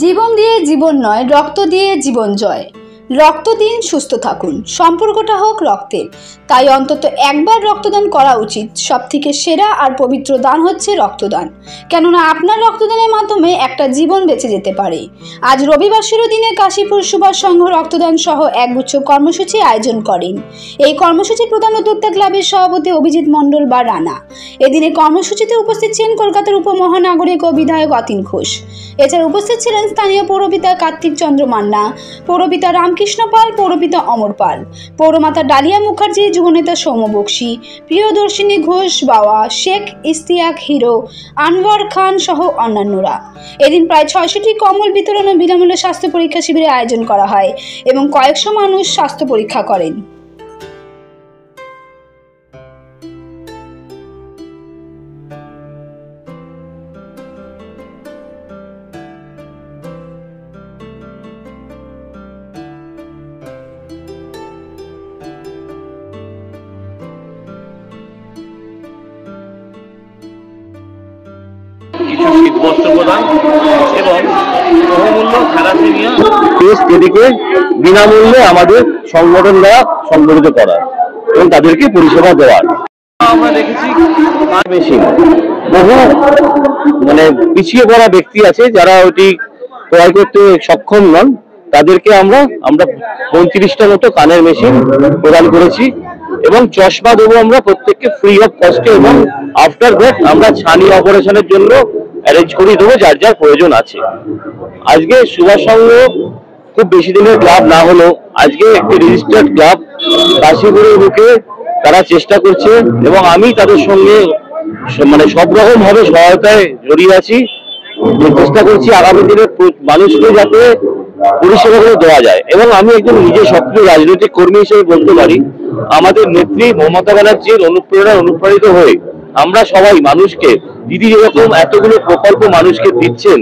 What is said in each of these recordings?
জীবন দিয়ে জীবন নয়, রক্ত দিয়ে জীবন জয়। রক্ত দিন, সুস্থ থাকুন, সম্পর্কটা হোক রক্তের। তাই অন্তত একবার রক্তদান করা উচিত। সবথেকে সেরা আর পবিত্র দান হচ্ছে রক্তদান, কেননা আপনার রক্তদানের মাধ্যমে একটা জীবন বেঁচে যেতে পারে। আজ রবিবার দিনে কাশীপুর সুভাষ সংঘ রক্তদান সহ একগুচ্ছ কর্মসূচি আয়োজন করেন। এই কর্মসূচি প্রধান উদ্যোক্তা ক্লাবের সভাপতি অভিজিৎ মণ্ডল বা রানা। এদিনে কর্মসূচিতে উপস্থিত ছিলেন কলকাতার উপমহানাগরিক ও বিধায়ক অতীন ঘোষ। এছাড়া উপস্থিত ছিলেন স্থানীয় পৌরপিতা কার্তিক চন্দ্র মান্না, পৌরপিতা রামকৃষ্ণ পাল, পৌরপিতা অমর পাল, পৌরমাতা ডালিয়া মুখার্জি, যুবনেতা সৌম্য বক্সি, প্রিয়দর্শিনী ঘোষ বাওয়া, শেখ ইস্তিয়াক হিরো, আনোয়ার খান সহ অন্যান্যরা। এদিন প্রায় ৬০০টি কম্বল বিতরণ ও বিনামূল্যে স্বাস্থ্য পরীক্ষা শিবিরের আয়োজন করা হয় এবং কয়েকশো মানুষ স্বাস্থ্য পরীক্ষা করেন। কিছু শীতবস্ত্র প্রদান এবং বহুমূল্য থ্যালাসেমিয়া টেস্ট, যেটিকে বিনামূল্যে আমাদের সংগঠন দ্বারা সংগঠিত করা এবং তাদেরকে পরিষেবা দেওয়ার। আমরা দেখেছি মেশিন বহু পিছিয়ে পড়া ব্যক্তি আছে যারা ওটি ক্রয় করতে সক্ষম নন, তাদেরকে আমরা 35টা মতো কানের মেশিন প্রদান করেছি এবং চশমা দেবো আমরা প্রত্যেককে ফ্রি অফ কস্টে, এবং আফটার দ্যাট আমরা ছানি অপারেশনের জন্য অ্যারেঞ্জ করে দেবো যার যার প্রয়োজন আছে। আজকে সুভাষ সংঘ খুব বেশি দিনের ক্লাব না হলেও আজকে একটি রেজিস্টার্ড ক্লাব কাশীপুরের বুকে তারা চেষ্টা করছে এবং আমি তাদের সঙ্গে সব রকম ভাবে সহায়তায় জড়িয়ে আছি। চেষ্টা করছি আগামী দিনে মানুষকে যাতে পরিষেবাগুলো দেওয়া যায়, এবং আমি একজন নিজে সক্রিয় রাজনৈতিক কর্মী হিসেবে বলতে পারি আমাদের নেত্রী মমতা ব্যানার্জির অনুপ্রাণিত হয়ে আমরা সবাই মানুষকে, দিদি যেরকম এতগুলো প্রকল্প মানুষকে দিচ্ছেন,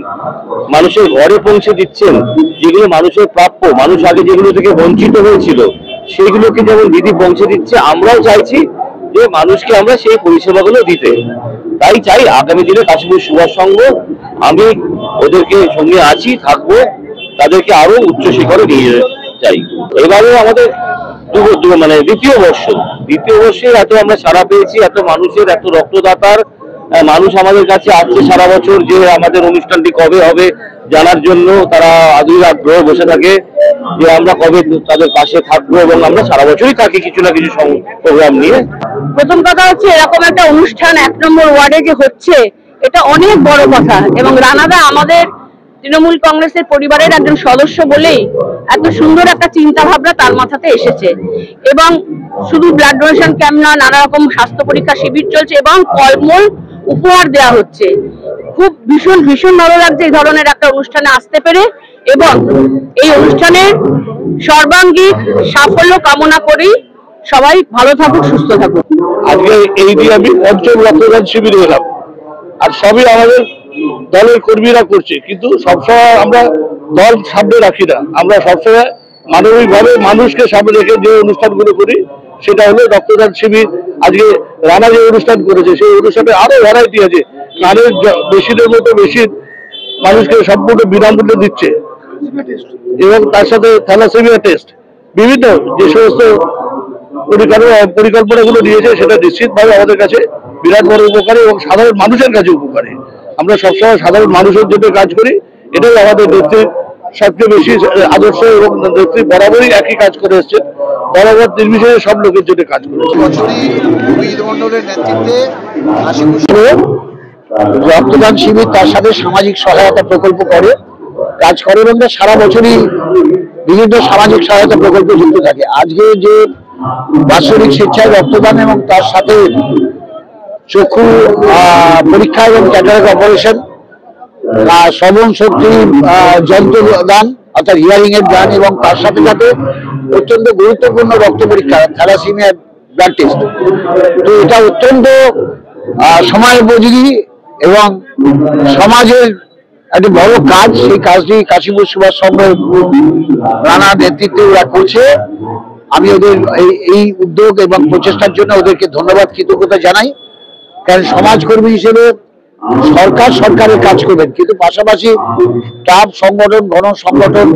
মানুষের ঘরে পৌঁছে দিচ্ছেন, যেগুলো মানুষের প্রাপ্য, মানুষ আগে যেগুলো থেকে বঞ্চিত হয়েছিল সেইগুলোকে যেমন দিদি পৌঁছে দিচ্ছে, আমরাও চাইছি যে মানুষকে আমরা সেই পরিষেবাগুলো দিতে। তাই চাই আগামী দিনে কাশীপুর সুভাষ সংঘ, আমি ওদেরকে সঙ্গে আছি, থাকবো, তাদেরকে আরো উচ্চ শিখরে নিয়ে চাই। এবারে আমাদের দ্বিতীয় বর্ষে এত আমরা সাড়া পেয়েছি, এত মানুষের, এত রক্তদাতার মানুষ আমাদের কাছে আসছে সারা বছর যে আমাদের অনুষ্ঠানটি কবে হবে জানার জন্য। তারা আগ্রহ বসে থাকে যে আমরা কবে তাদের পাশে থাকবো, এবং আমরা সারা বছরই থাকি কিছু না কিছু প্রোগ্রাম নিয়ে। প্রথম কথা হচ্ছে এরকম একটা অনুষ্ঠান 1 নম্বর ওয়ার্ডে যে হচ্ছে, এটা অনেক বড় কথা, এবং রানাদা আমাদের তৃণমূল কংগ্রেসের পরিবারের একজন সদস্য বলেই এত সুন্দর একটা চিন্তা ভাবনা তার মাথাতে এসেছে। এবং শুধু ব্লাড ডোনেশন ক্যাম্প না, নানা রকম স্বাস্থ্য পরীক্ষা শিবির চলছে এবং কলমল উপহার দেওয়া হচ্ছে। খুব ভীষণ ভালো লাগছে এই ধরনের একটা অনুষ্ঠানে আসতে পেরে, এবং এই অনুষ্ঠানের সর্বাঙ্গীন সাফল্য কামনা করি। সবাই ভালো থাকুক, সুস্থ থাকুক। আজকে এই দিয়ে আমি পঞ্চম রক্তদান শিবিরে এলাম, আর সবই আমাদের দলের কর্মীরা করছে, কিন্তু সবসময় আমরা দল সামনে রাখি না। আমরা সবসময় মানবিকভাবে মানুষকে সামনে রেখে যে অনুষ্ঠানগুলো করি সেটা হলো রক্তদান শিবির। আজকে রানা যে অনুষ্ঠান করেছে সেই অনুষ্ঠানে আরো ভ্যারাইটি আছে। কানের মেশিনের মতো মেশিন মানুষকে সম্পূর্ণ বিনামূল্যে দিচ্ছে, এবং তার সাথে থ্যালাসেমিয়া টেস্ট, বিভিন্ন যে সমস্ত পরিকল্পনাগুলো দিয়েছে সেটা নিশ্চিতভাবে আমাদের কাছে বিরাট বড় উপকারী এবং সাধারণ মানুষের কাছে উপকারী। আমরা সবসময় সাধারণ মানুষের জন্য কাজ করি, এটাই আমাদের নেত্রীর সবচেয়ে বেশি আদর্শ, এবং নেত্রী বরাবরই একই কাজ করে এসছেন, বরাবর নির্বিশেষে সব লোকের জন্য কাজ করেছে। রক্তদান শিবির তার সাথে সামাজিক সহায়তা প্রকল্প করে কাজ করে, এবং সারা বছরই বিভিন্ন সামাজিক সহায়তা প্রকল্পে যুক্ত থাকে। আজকে যে বাৎসরিক স্বেচ্ছায় রক্তদান এবং তার সাথে চক্ষু পরীক্ষা এবং ক্যাটারাক্ট অপারেশন, শ্রবণ শক্তি যন্ত্র দান অর্থাৎ হিয়ারিং এর দান, এবং তার সাথে সাথে অত্যন্ত গুরুত্বপূর্ণ রক্ত পরীক্ষা থ্যালাসেমিয়া ব্লাড টেস্ট। তো এটা অত্যন্ত সময়োপযোগী এবং সমাজের একটা বড় কাজ। সেই কাজটি কাশীপুর সুভাষ সংঘ রানা নেতৃত্বে ওরা করছে। আমি ওদের এই উদ্যোগ এবং প্রচেষ্টার জন্য ওদেরকে ধন্যবাদ, কৃতজ্ঞতা জানাই। কারণ সমাজকর্মী হিসেবে সরকার সরকারের কাজ করবেন, কিন্তু পাশাপাশি ক্লাব সংগঠন, গণ সংগঠন,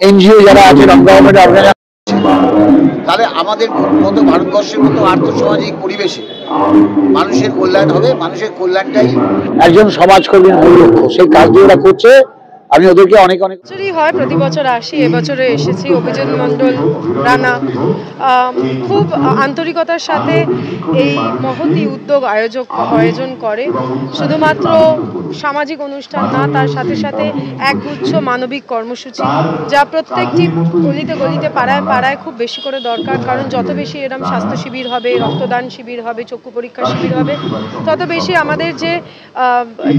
এনজিও যারা আছে, নন গভর্নমেন্ট অর্গানাইজেশন, তাহলে আমাদের মতো ভারতবর্ষের মতো আর্থসামাজিক পরিবেশে মানুষের কল্যাণ হবে। মানুষের কল্যাণটাই একজন সমাজকর্মীর মূল লক্ষ্য। সেই কাজটি ওরা করছে, আমি ওদেরকে অনেক অনেক বছরই হয়, প্রতি বছর আসি, এবছরে এসেছি। অভিজিৎ মণ্ডল, রানা খুব আন্তরিকতার সাথে এই মহতী উদ্যোগ আয়োজন করে। শুধুমাত্র সামাজিক অনুষ্ঠান না, তার সাথে সাথে একগুচ্ছ মানবিক কর্মসূচি, যা প্রত্যেকটি গলিতে গলিতে পাড়ায় পাড়ায় খুব বেশি করে দরকার। কারণ যত বেশি এরম স্বাস্থ্য শিবির হবে, রক্তদান শিবির হবে, চক্ষু পরীক্ষা শিবির হবে, তত বেশি আমাদের যে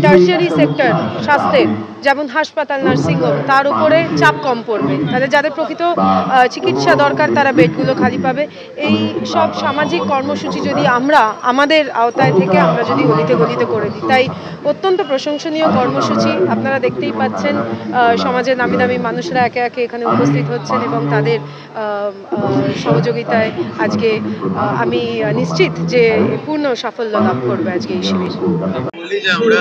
টার্সিয়ারি সেক্টর স্বাস্থ্যের, যেমন হাসপাতাল, নার্সিংহোম, তার উপরে চাপ কম পড়বে। যাদের প্রকৃত চিকিৎসা দরকার তারা বেডগুলো খালি পাবে। এই সব সামাজিক কর্মসূচি যদি আমরা আমাদের আওতায় থেকে আমরা যদি গলিতে গলিতে করে দিই, তাই অত্যন্ত প্রশংসনীয় কর্মসূচি। আপনারা দেখতেই পাচ্ছেন সমাজের নামি দামি মানুষরা একে একে এখানে উপস্থিত হচ্ছেন এবং তাদের সহযোগিতায় আজকে আমি নিশ্চিত যে পূর্ণ সাফল্য লাভ করবে আজকে এই শিবির। আমরা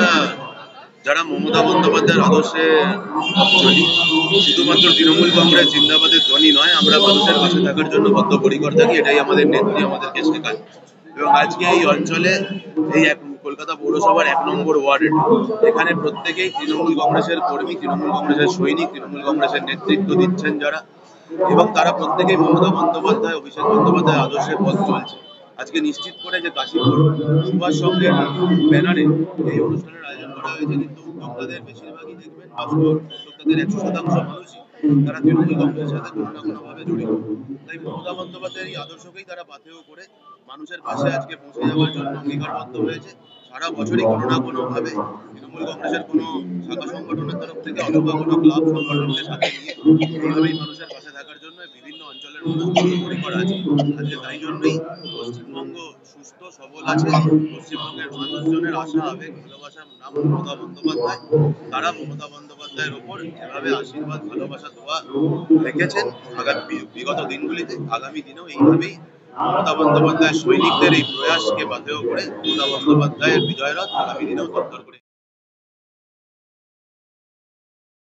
যারা মমতা বন্দ্যোপাধ্যায়ের আদর্শে চলি, শুধুমাত্র তৃণমূল কংগ্রেস জিন্দাবাদের ধ্বনি নয়, আমরা মানুষের পাশে থাকার জন্য বদ্ধপরিকর থাকি। এটাই আমাদের নেত্রী আমাদেরকে শেখায়। এবং আজকে এই অঞ্চলে, এই কলকাতা পৌরসভার 1 নম্বর ওয়ার্ড, এখানে প্রত্যেকেই তৃণমূল কংগ্রেসের কর্মী, তৃণমূল কংগ্রেসের সৈনিক, তৃণমূল কংগ্রেসের নেতৃত্ব দিচ্ছেন যারা, এবং তারা প্রত্যেকেই মমতা বন্দ্যোপাধ্যায়, অভিষেক বন্দ্যোপাধ্যায় আদর্শের পথ চলছে। আজকে নিশ্চিত করে যে কাশীপুর সুভাষ সংঘের ব্যানারে এই অনুষ্ঠানের আয়োজন করা হয়েছে, কিন্তু উদ্যোক্তাদের বেশিরভাগই দেখবেন, উদ্যোক্তাদের 100% মানুষই তারা তৃণমূল কংগ্রেসের সাথে কোনো না কোনোভাবে জড়িত। তাই মমতা বন্দ্যোপাধ্যায়ের এই আদর্শকেই তারা পাথেয় করে মানুষের পাশে আজকে পৌঁছে যাওয়ার জন্য অঙ্গীকারবদ্ধ হয়েছে। সারা বছরই কোনো না কোনোভাবে তৃণমূল কংগ্রেসের কোনো শাখা সংগঠনের তরফ থেকে অথবা কোনো ক্লাব সংগঠনকে সাথে নিয়ে এইভাবেই মানুষের পাশে থাকার জন্য বিভিন্ন অঞ্চলের মানুষ বদ্ধপরিকর আছে। আজকে তাই জন্যই পশ্চিমবঙ্গ সুস্থ সবল আছে। পশ্চিমবঙ্গের মানুষজনের আশা, আবেগ, ভালোবাসার নাম মমতা বন্দ্যোপাধ্যায়। তারা মমতা বন্দ্যোপাধ্যায়ের ওপর এভাবে আশীর্বাদ, ভালোবাসা, দোয়া রেখেছেন বিগত দিনগুলিতে। আগামী দিনেও এইভাবেই মমতা বন্দ্যোপাধ্যায়ের সৈনিকদের এই প্রয়াসকে পাথেয় করে মমতা বন্দ্যোপাধ্যায়ের বিজয় রথ আগামী দিনেও তত্তর করে